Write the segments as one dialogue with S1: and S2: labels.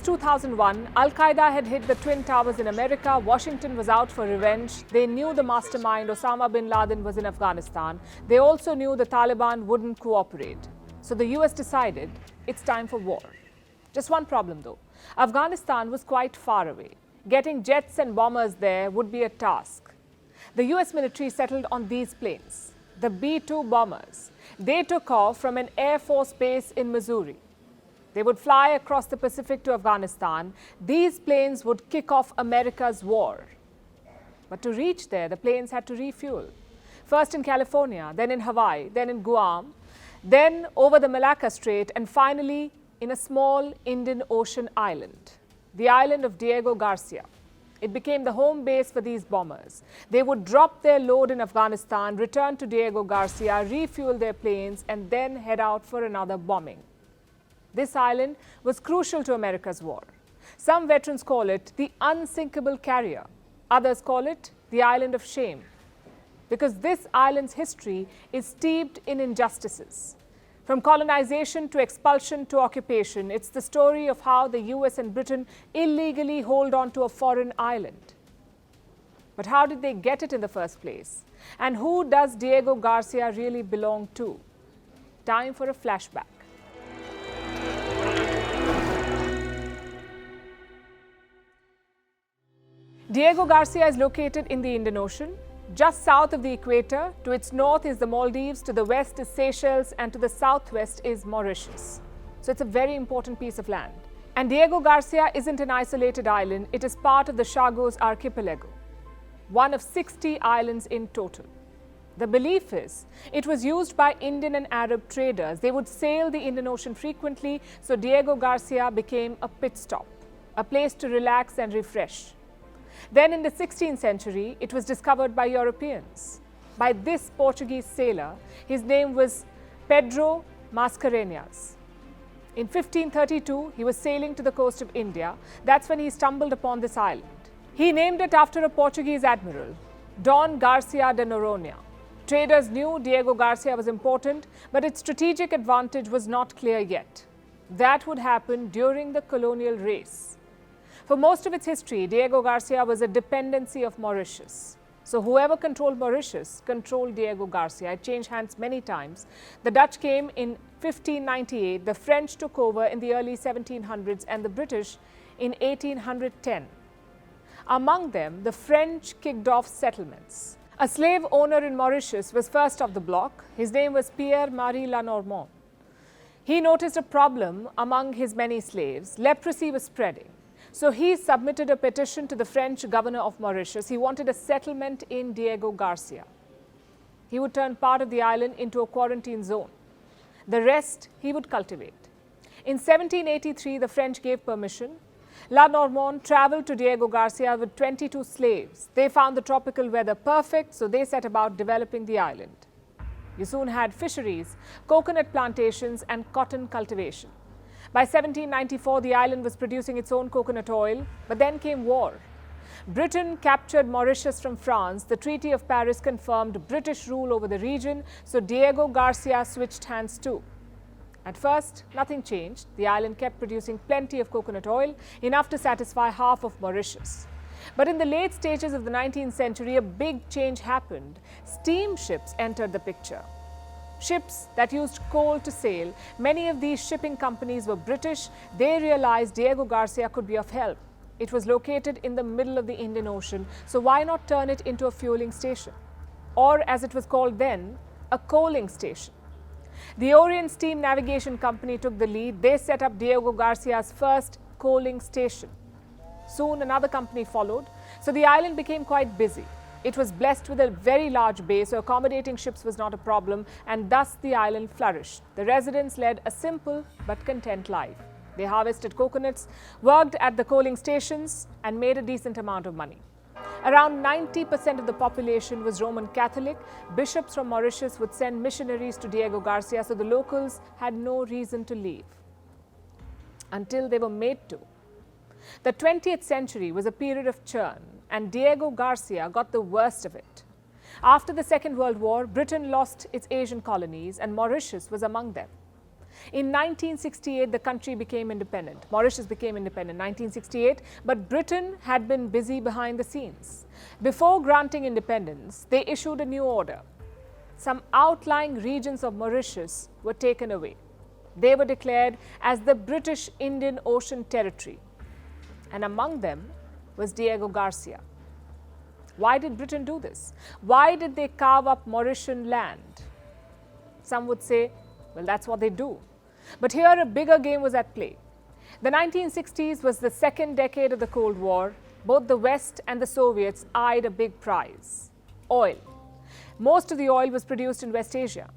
S1: 2001, Al-Qaeda had hit the Twin Towers in America. Washington was out for revenge. They knew the mastermind, Osama bin Laden, was in Afghanistan. They also knew the Taliban wouldn't cooperate. So the US decided it's time for war. Just one problem though. Afghanistan was quite far away. Getting jets and bombers there would be a task. The US military settled on these planes, the B-2 bombers. They took off from an Air Force base in Missouri. They would fly across the Pacific to Afghanistan. These planes would kick off America's war. But to reach there, the planes had to refuel. First in California, then in Hawaii, then in Guam, then over the Malacca Strait, and finally in a small Indian Ocean island, the island of Diego Garcia. It became the home base for these bombers. They would drop their load in Afghanistan, return to Diego Garcia, refuel their planes, and then head out for another bombing. This island was crucial to America's war. Some veterans call it the unsinkable carrier. Others call it the island of shame, because this island's history is steeped in injustices. From colonization to expulsion to occupation, it's the story of how the US and Britain illegally hold on to a foreign island. But how did they get it in the first place? And who does Diego Garcia really belong to? Time for a flashback. Diego Garcia is located in the Indian Ocean, just south of the equator. To its north is the Maldives, to the west is Seychelles, and to the southwest is Mauritius. So it's a very important piece of land. And Diego Garcia isn't an isolated island, it is part of the Chagos archipelago, one of 60 islands in total. The belief is it was used by Indian and Arab traders. They would sail the Indian Ocean frequently, so Diego Garcia became a pit stop, a place to relax and refresh. Then in the 16th century, it was discovered by Europeans, by this Portuguese sailor. His name was Pedro Mascarenhas. In 1532, he was sailing to the coast of India. That's when he stumbled upon this island. He named it after a Portuguese admiral, Don Garcia de Noronha. Traders knew Diego Garcia was important, but its strategic advantage was not clear yet. That would happen during the colonial race. For most of its history, Diego Garcia was a dependency of Mauritius. So whoever controlled Mauritius controlled Diego Garcia. It changed hands many times. The Dutch came in 1598, the French took over in the early 1700s, and the British in 1810. Among them, the French kicked off settlements. A slave owner in Mauritius was first of the block. His name was Pierre-Marie Lenormand. He noticed a problem among his many slaves. Leprosy was spreading. So he submitted a petition to the French governor of Mauritius. He wanted a settlement in Diego Garcia. He would turn part of the island into a quarantine zone. The rest he would cultivate. In 1783, the French gave permission. Lenormand traveled to Diego Garcia with 22 slaves. They found the tropical weather perfect, so they set about developing the island. You soon had fisheries, coconut plantations, and cotton cultivation. By 1794, the island was producing its own coconut oil, but then came war. Britain captured Mauritius from France. The Treaty of Paris confirmed British rule over the region, so Diego Garcia switched hands too. At first, nothing changed. The island kept producing plenty of coconut oil, enough to satisfy half of Mauritius. But in the late stages of the 19th century, a big change happened. Steamships entered the picture. Ships that used coal to sail. Many of these shipping companies were British. They realized Diego Garcia could be of help. It was located in the middle of the Indian Ocean, so why not turn it into a fueling station? Or, as it was called then, a coaling station. The Orient Steam Navigation Company took the lead. They set up Diego Garcia's first coaling station. Soon another company followed, so the island became quite busy. It was blessed with a very large bay, so accommodating ships was not a problem, and thus the island flourished. The residents led a simple but content life. They harvested coconuts, worked at the coaling stations, and made a decent amount of money. Around 90% of the population was Roman Catholic. Bishops from Mauritius would send missionaries to Diego Garcia, so the locals had no reason to leave. Until they were made to. The 20th century was a period of churn, and Diego Garcia got the worst of it. After the Second World War, Britain lost its Asian colonies, and Mauritius was among them. In 1968, the country became independent. Mauritius became independent in 1968, but Britain had been busy behind the scenes. Before granting independence, they issued a new order. Some outlying regions of Mauritius were taken away. They were declared as the British Indian Ocean Territory. And among them was Diego Garcia. Why did Britain do this? Why did they carve up Mauritian land? Some would say, well, that's what they do. But here a bigger game was at play. The 1960s was the second decade of the Cold War. Both the West and the Soviets eyed a big prize: oil. Most of the oil was produced in West Asia.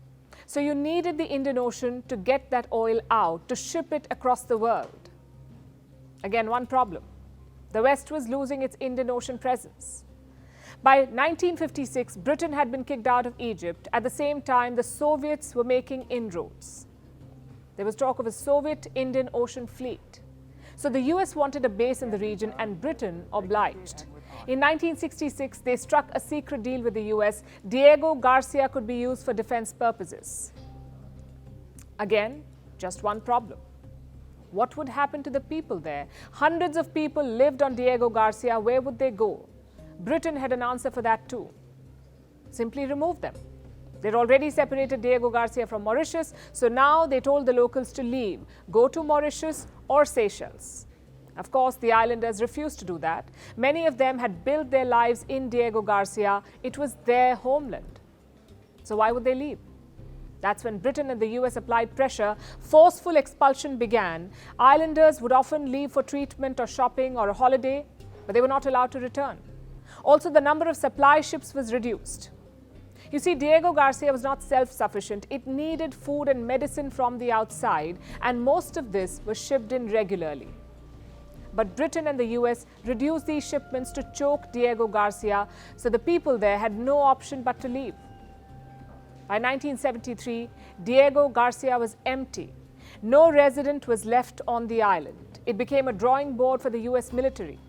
S1: So you needed the Indian Ocean to get that oil out, to ship it across the world. Again, one problem. The West was losing its Indian Ocean presence. By 1956, Britain had been kicked out of Egypt. At the same time, the Soviets were making inroads. There was talk of a Soviet Indian Ocean fleet. So the US wanted a base in the region and Britain obliged. In 1966, they struck a secret deal with the US. Diego Garcia could be used for defense purposes. Again, just one problem. What would happen to the people there? Hundreds of people lived on Diego Garcia. Where would they go? Britain had an answer for that too. Simply remove them. They'd already separated Diego Garcia from Mauritius, so now they told the locals to leave, go to Mauritius or Seychelles. Of course, the islanders refused to do that. Many of them had built their lives in Diego Garcia. It was their homeland. So why would they leave? That's when Britain and the US applied pressure. Forceful expulsion began. Islanders would often leave for treatment or shopping or a holiday, but they were not allowed to return. Also, the number of supply ships was reduced. You see, Diego Garcia was not self-sufficient. It needed food and medicine from the outside, and most of this was shipped in regularly. But Britain and the US reduced these shipments to choke Diego Garcia, so the people there had no option but to leave. By 1973, Diego Garcia was empty. No resident was left on the island. It became a drawing board for the US military.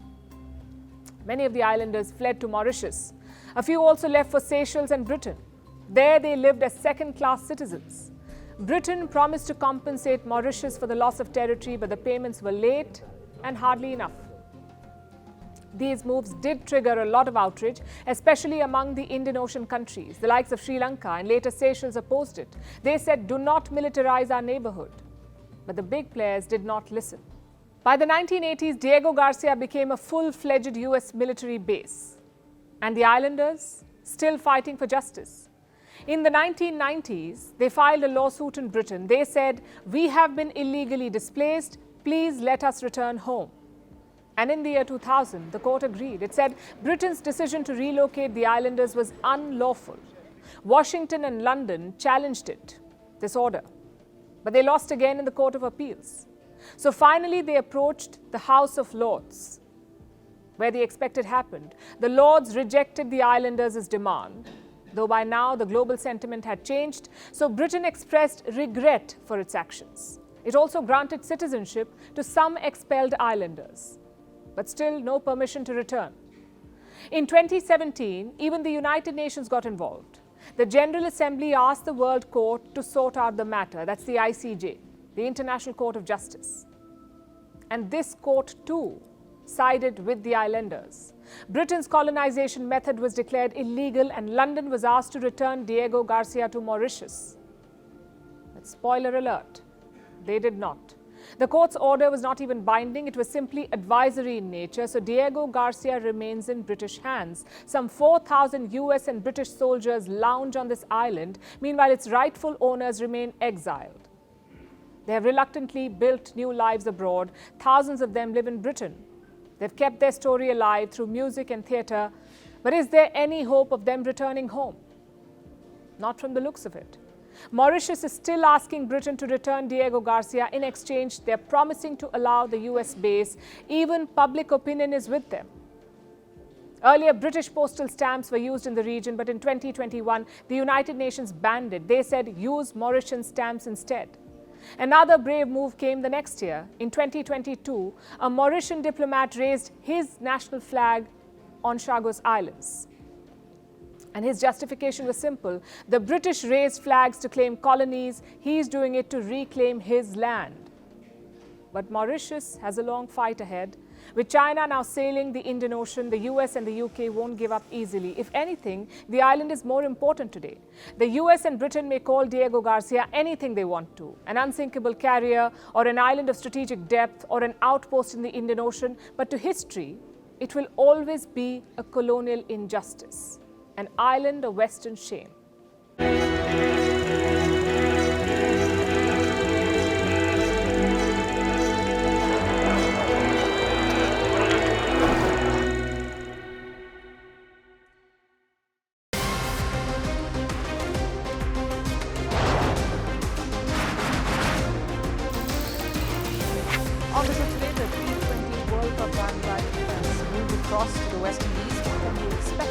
S1: Many of the islanders fled to Mauritius. A few also left for Seychelles and Britain. There they lived as second-class citizens. Britain promised to compensate Mauritius for the loss of territory, but the payments were late and hardly enough. These moves did trigger a lot of outrage, especially among the Indian Ocean countries. The likes of Sri Lanka and later Seychelles opposed it. They said, do not militarize our neighborhood. But the big players did not listen. By the 1980s, Diego Garcia became a full-fledged US military base. And the islanders still fighting for justice. In the 1990s, they filed a lawsuit in Britain. They said, we have been illegally displaced. Please let us return home. And in the year 2000, the court agreed. It said Britain's decision to relocate the islanders was unlawful. Washington and London challenged this order. But they lost again in the Court of Appeals. So finally, they approached the House of Lords, where the expected happened. The Lords rejected the islanders' demand, though by now the global sentiment had changed, so Britain expressed regret for its actions. It also granted citizenship to some expelled islanders, but still no permission to return. In 2017, even the United Nations got involved. The General Assembly asked the World Court to sort out the matter. That's the ICJ, the International Court of Justice. And this court too sided with the islanders. Britain's colonization method was declared illegal and London was asked to return Diego Garcia to Mauritius. But spoiler alert, they did not. The court's order was not even binding, it was simply advisory in nature, so Diego Garcia remains in British hands. Some 4,000 US and British soldiers lounge on this island, meanwhile its rightful owners remain exiled. They have reluctantly built new lives abroad. Thousands of them live in Britain. They've kept their story alive through music and theatre, but is there any hope of them returning home? Not from the looks of it. Mauritius is still asking Britain to return Diego Garcia. In exchange, they're promising to allow the US base. Even public opinion is with them. Earlier, British postal stamps were used in the region, but in 2021, the United Nations banned it. They said use Mauritian stamps instead. Another brave move came the next year. In 2022, a Mauritian diplomat raised his national flag on Chagos Islands. And his justification was simple. The British raised flags to claim colonies. He's doing it to reclaim his land. But Mauritius has a long fight ahead. With China now sailing the Indian Ocean, the US and the UK won't give up easily. If anything, the island is more important today. The US and Britain may call Diego Garcia anything they want to, an unsinkable carrier or an island of strategic depth or an outpost in the Indian Ocean, but to history, it will always be a colonial injustice, an island of Western shame. On the today, the T20 World Cup bandwagon has moved across to the West Indies. What can we expect?